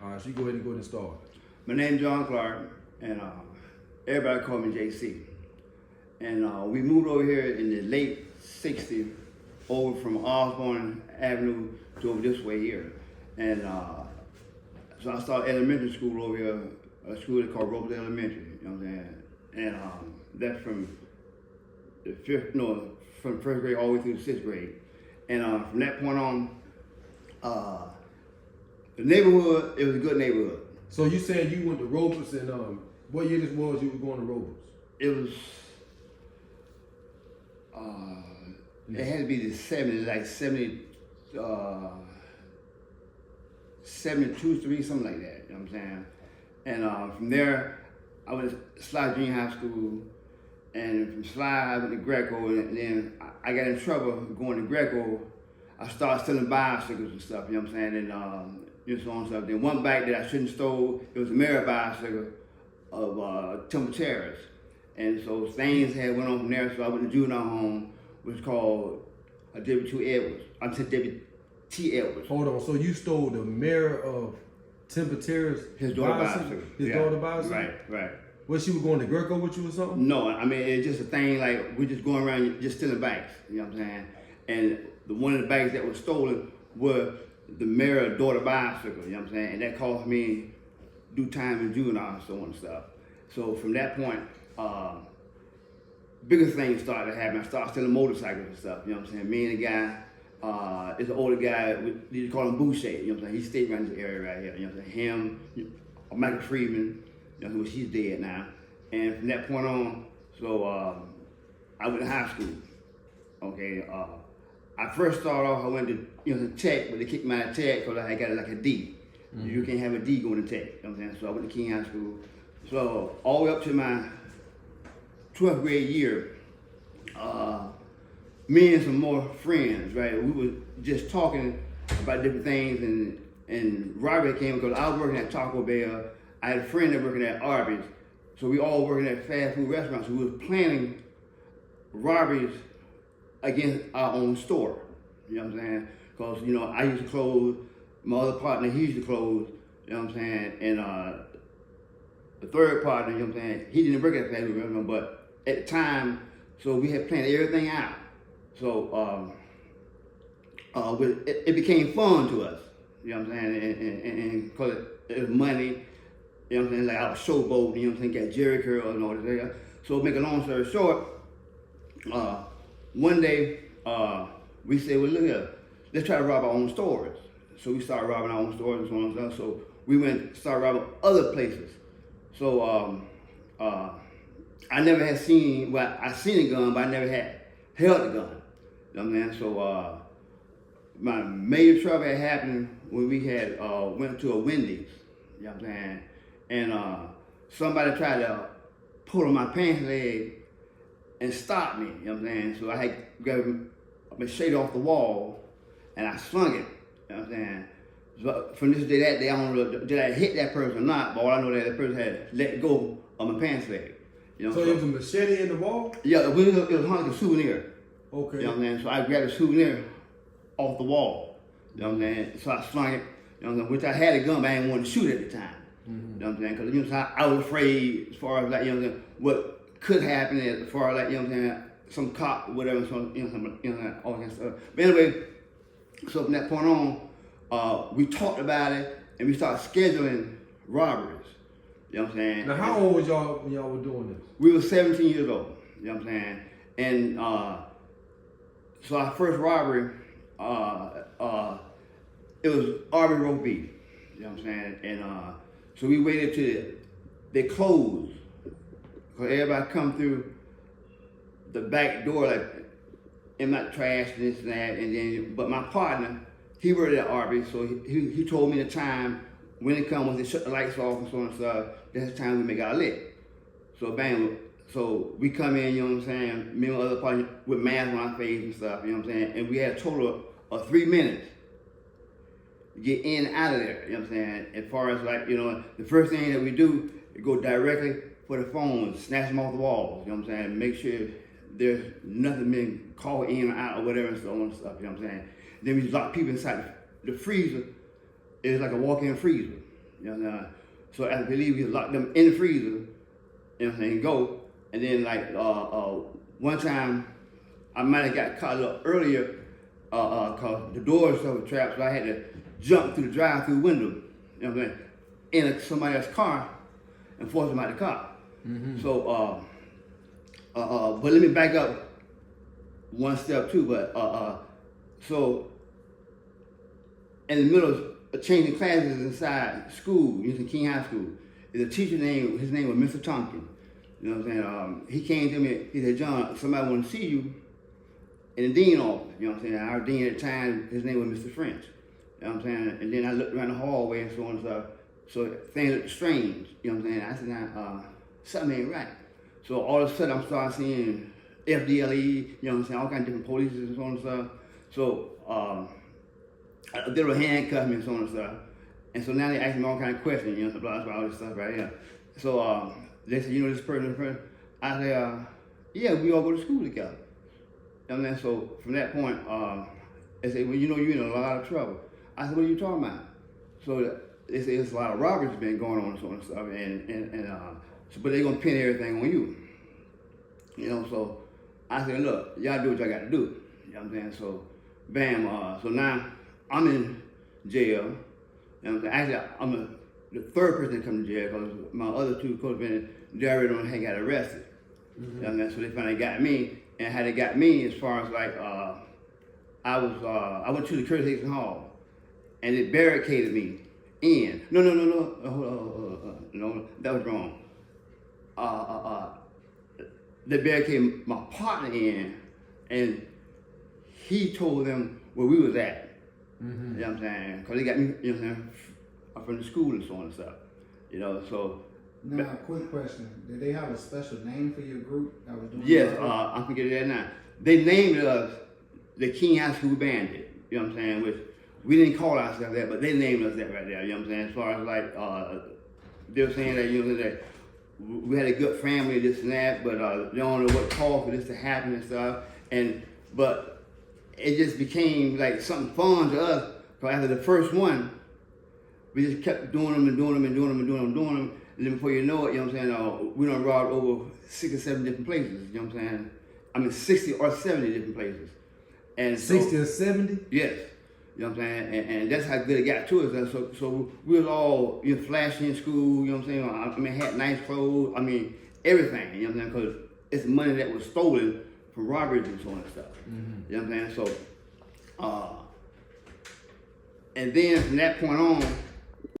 All right, so you go ahead and start. My name's John Clark, and everybody call me JC. And we moved over here in the late '60s, over from Osborne Avenue to over this way here. And so I started elementary school over here, a school called Robles Elementary. You know what I'm saying? And that's from from first grade all the way through the sixth grade. And from that point on, the neighborhood, it was a good neighborhood. So you said you went to Robles, and what year this was you were going to Robles? It was, it had to be the 70s, like 72, 3, something like that, you know what I'm saying? And from there, I went to Sly Junior High School, and from Sly, I went to Greco, and then I got in trouble going to Greco. I started stealing bicycles and stuff, you know what I'm saying? And so on and stuff. Then one bike that I shouldn't have stole, it was a Mary bicycle of Temple Terrace. And so things had went on from there, so I went to juvenile home, which was called W.T. Edwards. I said W.T. Edwards. Hold on, so you stole the mayor of Temple Terrace? His daughter bicycle. His daughter bicycle? Right. What, she was going to Greco with you or something? No, I mean, it's just a thing like we're just going around just stealing bikes, you know what I'm saying? And one of the bikes that was stolen were the mayor's daughter bicycle, you know what I'm saying? And that caused me do time in juvenile and so on and stuff. So from that point, bigger things started to happen. I started stealing motorcycles and stuff, you know what I'm saying? Me and a guy, is an older guy, we call him Boucher, you know what I'm saying? He stayed around this area right here, you know what I'm saying? Him, Michael Freeman, you know, he's dead now. And from that point on, so I went to high school, okay? I first started off, I went to, Tech, but they kicked me out of Tech because I had got like a D. Mm-hmm. You can't have a D going to Tech, you know what I'm saying? So I went to King High School. So all the way up to my 12th grade year, me and some more friends, right? We were just talking about different things, and Robert came because I was working at Taco Bell. I had a friend that working at Arby's. So we all working at fast food restaurants. So we was planning robberies against our own store. You know what I'm saying? Because, I used to close, my other partner, he used to close, you know what I'm saying? And the third partner, you know what I'm saying, he didn't work at fast food restaurant, but at the time, so we had planned everything out. So it became fun to us, you know what I'm saying? And because it was money, you know what I'm saying, like I was showboating, you know what I'm saying, got Jerry curl and all this. So make a long story short, one day, we said, well, look here, let's try to rob our own stores. So we started robbing our own stores and so on and stuff. So we started robbing other places. So I never had seen, I seen a gun, but I never had held a gun. You know what I'm saying? So my major trouble had happened when we had went to a Wendy's. You know what I'm saying? And somebody tried to pull on my pants leg and stop me, you know what I'm saying? So I had grabbed a machete off the wall and I slung it, you know what I'm saying? So from this day, that day, I don't know did I hit that person or not, but all I know that person had let go of my pants leg. You know, so it was a machete in the wall? Yeah, it was hung like a souvenir. Okay. You know what I'm saying? So I grabbed a souvenir off the wall, you know what I'm saying? So I slung it, you know what I'm saying? Which I had a gun, but I didn't want to shoot at the time. Mm-hmm. You know what I'm saying? Because I was afraid as far as like, you know what I'm saying, what could happen as far as like, you know what I'm saying, some cop or whatever, some, all that stuff. But anyway, so from that point on, we talked about it and we started scheduling robberies. You know what I'm saying? Now how old was y'all when y'all were doing this? We were 17 years old, you know what I'm saying? And so our first robbery, it was Arby's roast beef, you know what I'm saying? And so we waited till they closed. Cause everybody come through the back door like in my trash and this and that, and then but my partner, he worked at Arby's, so he told me the time when it comes, when they shut the lights off and so on and stuff, that's the time we make our lick. So bam, so we come in, you know what I'm saying, me and my other partner with masks on our face and stuff, you know what I'm saying, and we had a total of 3 minutes to get in and out of there, you know what I'm saying, as far as like, the first thing that we do is go directly for the phone, snatch them off the walls, you know what I'm saying, make sure there's nothing being called in or out or whatever and so on and stuff, you know what I'm saying. Then we lock people inside the freezer. It's like a walk-in freezer, you You know what I'm saying? So I believe we locked them in the freezer, you know what I'm saying, go. And then like one time I might have got caught a little earlier cause the doors stuff was trapped, so I had to jump through the drive-through window, you know what I'm saying, in somebody else's car and force them out of the car. So but let me back up one step too, but so in the middle of changing classes inside school, using King High School, is a teacher named, his name was Mr. Tompkins. You know what I'm saying? He came to me, he said, John, somebody want to see you in the dean office. You know what I'm saying? Our dean at the time, his name was Mr. French. You know what I'm saying? And then I looked around the hallway and so on and stuff. So things looked strange. You know what I'm saying? I said, now, something ain't right. So all of a sudden I'm starting seeing FDLE, you know what I'm saying, all kinds of different police and so on and stuff. So they were handcuffing me and so on and stuff. And so now they ask me all kinds of questions, you know, blah, blah, all this stuff right here. So they said, you know this person? I said, yeah, we all go to school together. And then so from that point, they said, well, you know, you're in a lot of trouble. I said, what are you talking about? So they said, there's a lot of robberies been going on and so on and stuff. But they're gonna pin everything on you. You know, so I said, look, y'all do what y'all gotta do. You know what I'm saying? So, bam, so now I'm in jail. You know what I'm saying? Actually, I'm the third person to come to jail because my other two co-defendants, they already had got arrested. You know what I'm saying? So they finally got me, and how they got me as far as like, I went to the Curtis Hickson Hall, and it barricaded me in. No, that was wrong. They barricaded my partner in, and he told them where we was at. You know what I'm saying? Because they got me, you know what I'm saying, from the school and so on and stuff. You know, so. Now, quick question. Did they have a special name for your group that was doing Yes, I can get that now. They named us the King High School Bandit. You know what I'm saying? Which we didn't call ourselves that, but they named us that right there. You know what I'm saying? As far as like, they were saying that, you know, that we had a good family, this and that, but they don't know what caused for this to happen and stuff. But it just became like something fun to us. Because after the first one, we just kept doing them. And then before you know it, you know what I'm saying, we done robbed over 6 or 7 different places, you know what I'm saying? I mean, 60 or 70 different places. And 60 or 70? Yes. You know what I'm saying? And that's how good it got to us. And so we was all, you know, flashy in school, you know what I'm saying? I mean, had nice clothes, I mean, everything, you know what I'm saying? Because it's money that was stolen from robberies and so on and stuff. You know what I'm saying? So, and then from that point on,